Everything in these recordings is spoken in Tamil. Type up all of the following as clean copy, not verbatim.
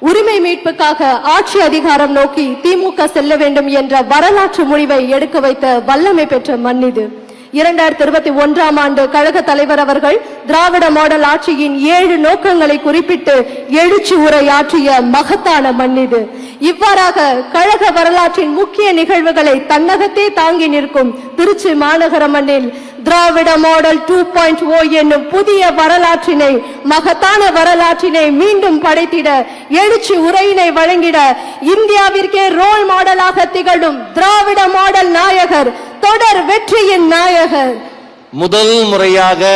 உரிமை மீட்புக்காக ஆட்சி அதிகாரம் நோக்கி திமுக செல்ல வேண்டும் என்ற வரலாற்று முடிவை எடுக்க வைத்த வல்லமை பெற்ற மண் இது. 2021ஆம் ஆண்டு கழக தலைவர் அவர்கள் திராவிட மாடல் ஆட்சியின் 7 நோக்கங்களை குறிப்பிட்டு எழுச்சி உரையாற்றிய மகத்தான மண் இது. இவ்வாறாக கழக வரலாற்றின் முக்கிய நிகழ்வுகளை தன்னகத்தே தாங்கி நிற்கும் திருச்சி மாநகர மண்ணில் திராவிட மாடல் 2.0 என்னும் புதிய வரலாற்றினை, மகத்தான வரலாற்றினை மீண்டும் படைத்திட எழுச்சி உரையினை வழங்கிட இந்தியாவிற்கே ரோல் மாடலாக திகழும் திராவிட மாடல் நாயகர், தொடர் வெற்றியின் நாயகர். முதல் முறையாக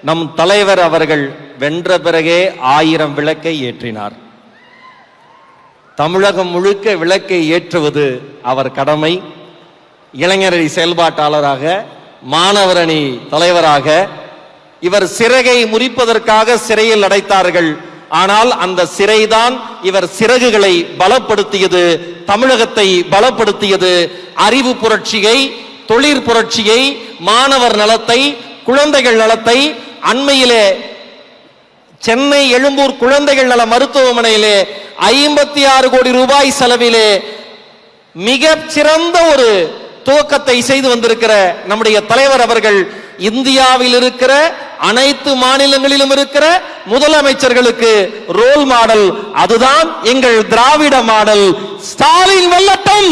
நம் தலைவர் அவர்கள் வென்ற பிறகே 1000 விளக்கை ஏற்றினார். தமிழகம் முழுக்க விளக்கை ஏற்றுவது அவர் கடமை. இளைஞரணி செயல்பாட்டாளராக, மாணவர் அணி தலைவராக இவர் சிறகை முறிப்பதற்காக சிறையில் அடைத்தார்கள். ஆனால் அந்த சிறைதான் இவர் சிறகுகளை பலப்படுத்தியது, தமிழகத்தை பலப்படுத்தியது. அறிவு புரட்சியை, தொழிற் புரட்சியை, மாணவர் நலத்தை, குழந்தைகள் நலத்தை, அண்மையிலே சென்னை எழும்பூர் குழந்தைகள் நல மருத்துவமனையிலே 56 கோடி ரூபாய் செலவிலே மிக சிறந்த ஒரு துவக்கத்தை செய்து வந்திருக்கிற நம்முடைய தலைவர் அவர்கள் இந்தியாவில் இருக்கிற அனைத்து மாநிலங்களிலும் இருக்கிற முதலமைச்சர்களுக்கு ரோல் மாடல். அதுதான் எங்கள் திராவிட மாடல். ஸ்டாலின் வெல்லட்டும்,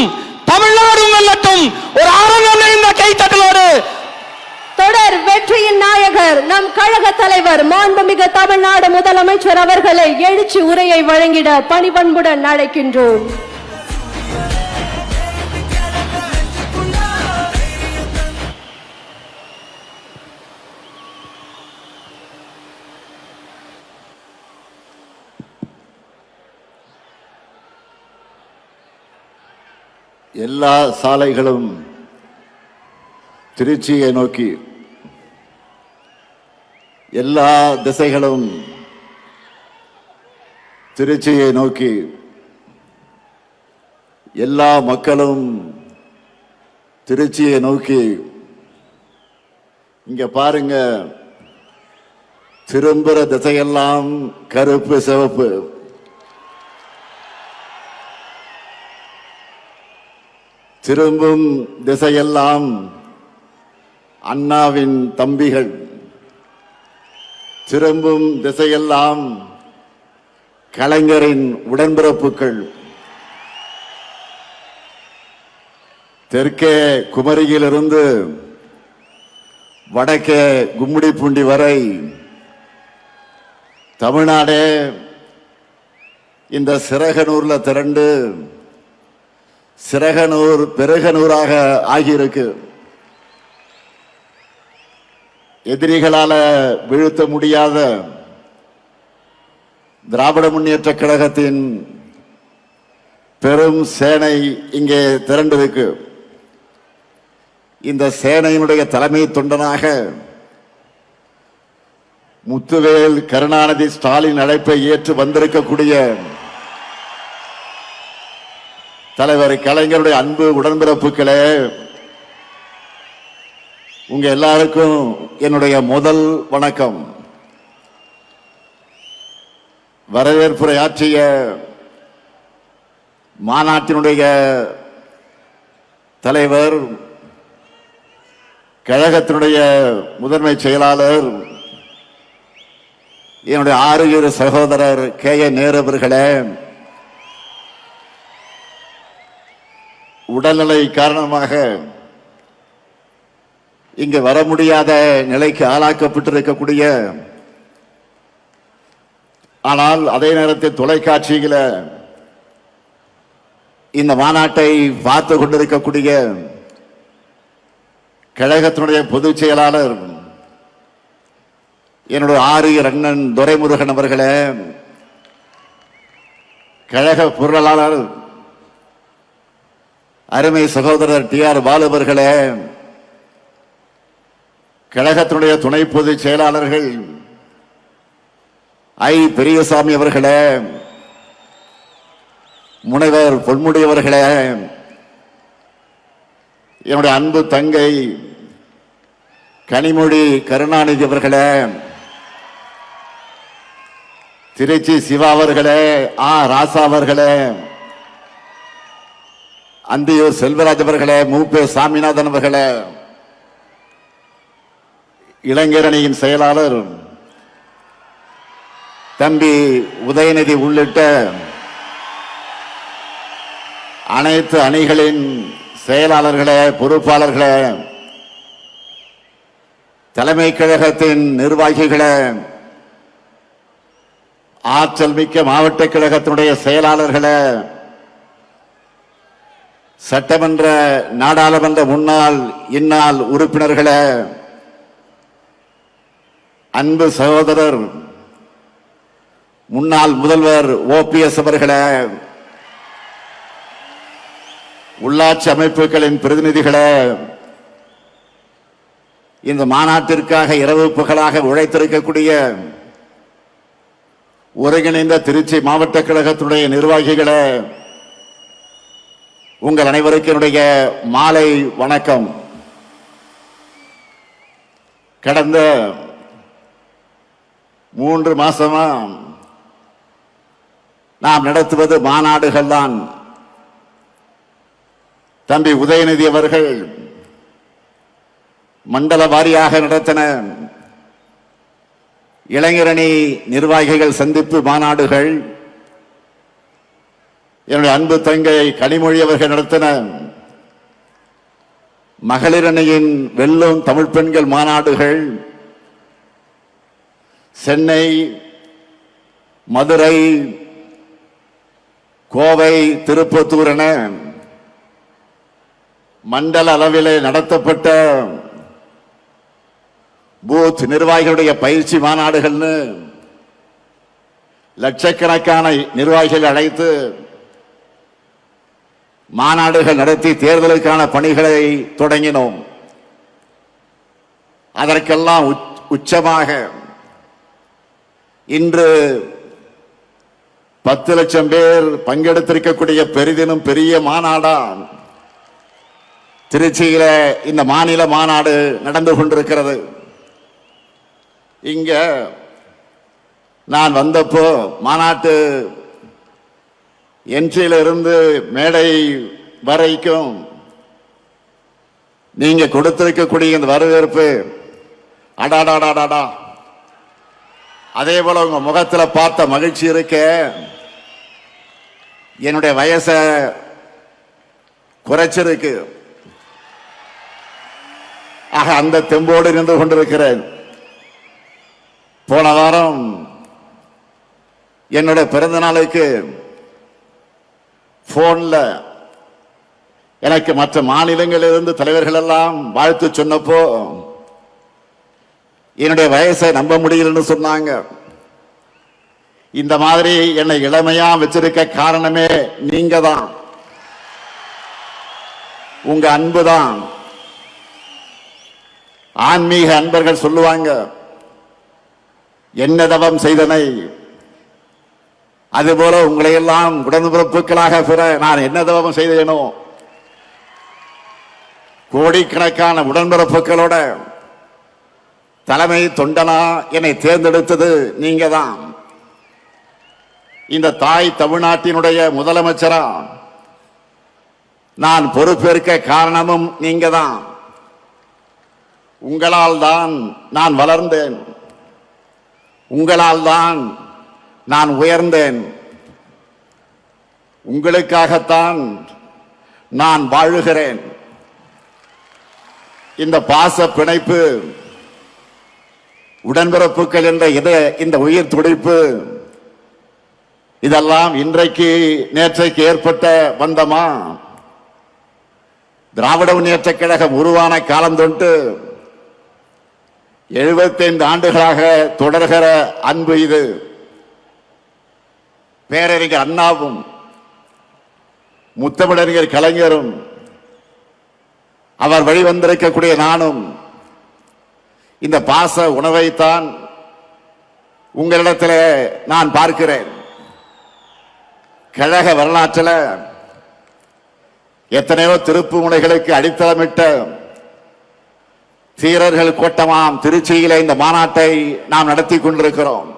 தமிழ்நாடு வெல்லட்டும். ஒரு ஆரங்கம் இந்த கைத்தட்டலோடு தொடர் வெற்றியின் நாயகர் நம் கழக தலைவர் மாண்புமிகு தமிழ்நாடு முதலமைச்சர் அவர்களை எழுச்சி உரையை வழங்கிட பணிபண்புடன் அழைக்கின்றோம். எல்லா சாலைகளும் திருச்சியை நோக்கி, எல்லா திசைகளும் திருச்சியை நோக்கி, எல்லா மக்களும் திருச்சியை நோக்கி. இங்க பாருங்க, திரும்புற திசையெல்லாம் கருப்பு சிவப்பு. திரும்பும் திசையெல்லாம் அண்ணாவின் தம்பிகள். திரும்பும் திசையெல்லாம் கலைஞரின் உடன்பிறப்புகள். தெற்கே குமரியிலிருந்து வடக்கே கும்மிடிப்பூண்டி வரை தமிழ்நாடே இந்த சிறகனூர்ல திரண்டு சிறகனூர் பெருகனூராக ஆகியிருக்கு. எதிரிகளால வீழ்த்த முடியாத திராவிட முன்னேற்ற கழகத்தின் பெரும் சேனை இங்கே திரண்டிருக்கு. இந்த சேனையினுடைய தலைமை தொண்டனாக முத்துவேல் கருணாநிதி ஸ்டாலின் அழைப்பை ஏற்று வந்திருக்கக்கூடிய தலைவர் கலைஞருடைய அன்பு உடன்பிறப்புகளே, உங்க எல்லாருக்கும் என்னுடைய முதல் வணக்கம். வரவேற்புரை ஆற்றிய மாநாட்டினுடைய தலைவர், கழகத்தினுடைய முதன்மை செயலாளர், என்னுடைய ஆறுயிர் சகோதரர் K.A. நேரு அவர்களே, உடல்நிலை காரணமாக இங்கு வர முடியாத நிலைக்கு ஆளாக்கப்பட்டிருக்கக்கூடிய, ஆனால் அதே நேரத்தில் தொலைக்காட்சியில இந்த மாநாட்டை பார்த்து கொண்டிருக்கக்கூடிய கழகத்தினுடைய பொதுச் செயலாளர் என்னுடைய ஆரியர் அண்ணன் துரைமுருகன் அவர்களே, கழக பொருளாளர் அருமை சகோதரர் T.R. பாலு அவர்களே, கழகத்தினுடைய துணை பொதுச் செயலாளர்கள் I. பெரியசாமி அவர்களே, முனைவர் பொன்முடி அவர்களே, என்னுடைய அன்பு தங்கை கனிமொழி கருணாநிதி அவர்களே, திருச்சி சிவா அவர்களே, ராசா அவர்களே, அந்தியூர் செல்வராஜ் அவர்களே, மூப்பே சாமிநாதன் அவர்களே, இளைஞரணியின் செயலாளர் தம்பி உதயநிதி உள்ளிட்ட அனைத்து அணிகளின் செயலாளர்களே, பொறுப்பாளர்களே, தலைமை கழகத்தின் நிர்வாகிகளே, ஆற்றல் மிக்க மாவட்ட கழகத்தினுடைய செயலாளர்களே, சட்டமன்ற நாடாளுமன்ற முன்னாள் இந்நாள் உறுப்பினர்களே, அன்பு சகோதரர் முன்னாள் முதல்வர் OPS அவர்களே, உள்ளாட்சி அமைப்புகளின் பிரதிநிதிகளே, இந்த மாநாட்டிற்காக இரவு பகலாக உழைத்திருக்கக்கூடிய ஒருங்கிணைந்த திருச்சி மாவட்ட கழகத்துடைய நிர்வாகிகளே, உங்கள் அனைவருக்கும் என்னுடைய மாலை வணக்கம். கடந்த 3 மாசமா நாம் நடத்துவது மாநாடுகள் தான். தம்பி உதயநிதி அவர்கள் மண்டல வாரியாக நடத்தின இளைஞரணி நிர்வாகிகள் சந்திப்பு மாநாடுகள், என்னுடைய அன்பு தங்கை கனிமொழி அவர்கள் நடத்தின மகளிர் அணியின் வெல்லும் தமிழ் பெண்கள் மாநாடுகள், சென்னை, மதுரை, கோவை, திருப்பத்தூர் என மண்டல அளவிலே நடத்தப்பட்ட பூத் நிர்வாகிகளுடைய பயிற்சி மாநாடுகள்னு லட்சக்கணக்கான நிர்வாகிகள் அழைத்து மாநாடுகள் நடத்தி தேர்தலுக்கான பணிகளை தொடங்கினோம். அதற்கெல்லாம் உச்சமாக இன்று 10 லட்சம் பேர் பங்கெடுத்திருக்கக்கூடிய பெரிதினும் பெரிய மாநாடா திருச்சியில இந்த மாநில மாநாடு நடந்து கொண்டிருக்கிறது. இங்க நான் வந்தப்போ மாநாட்டு என்ட்ரியில இருந்து மேடை வரைக்கும் நீங்க கொடுத்திருக்கக்கூடிய இந்த வரவேற்பு, அடாடாடாடாடா, அதே போல உங்க முகத்துல பார்த்த மகிழ்ச்சி இருக்க, என்னுடைய வயசை குறைச்சிருக்கு. ஆக அந்த தெம்போடு நின்று கொண்டிருக்கிறேன். போன வாரம் என்னுடைய பிறந்த நாளுக்கு போன்ல எனக்கு மற்ற மாநிலங்களிலிருந்து தலைவர்கள் எல்லாம் வாழ்த்து சொன்னப்போ என்னுடைய வயசை நம்ப முடியலன்னு சொன்னாங்க. இந்த மாதிரி என்னை இளமையா வச்சிருக்க காரணமே நீங்க தான், உங்க அன்பு தான். ஆன்மீக அன்பர்கள் சொல்லுவாங்க, என்ன தவம் செய்தனை, அதுபோல உங்களை எல்லாம் உடன்பிறப்புகளாக பெற நான் என்ன தவம் செய்தேனோ, கோடிக்கணக்கான உடன்பிறப்புகளோட தலைமை தொண்டனா என்னை தேர்ந்தெடுத்தது நீங்க தான். இந்த தாய் தமிழ்நாட்டினுடைய முதலமைச்சரா நான் பொறுப்பேற்க காரணமும் நீங்க தான். உங்களால் தான் நான் வளர்ந்தேன், உங்களால் தான் நான் உயர்ந்தேன், உங்களுக்காகத்தான் நான் வாழுகிறேன். இந்த பாச பிணைப்பு, உடன்பிறப்புகள் என்ற இந்த உயிர் துடிப்பு, இதெல்லாம் இன்றைக்கு நேற்றைக்கு ஏற்பட்ட பந்தமா? திராவிட முன்னேற்ற கழகம் உருவான காலம் தொட்டு 75 ஆண்டுகளாக தொடர்கிற அன்பு இது. பேரறிஞர் அண்ணாவும் முத்தமிழறிஞர் கலைஞரும் அவர் வழிவந்திருக்கக்கூடிய நானும் இந்த பாச உணவைத்தான் உங்களிடத்தில் நான் பார்க்கிறேன். கழக வரலாற்றில் எத்தனையோ திருப்பு முனைகளுக்கு அடித்தளமிட்ட தீரர்கள் கூட்டமாம் திருச்சியில இந்த மாநாட்டை நாம் நடத்தி கொண்டிருக்கிறோம்.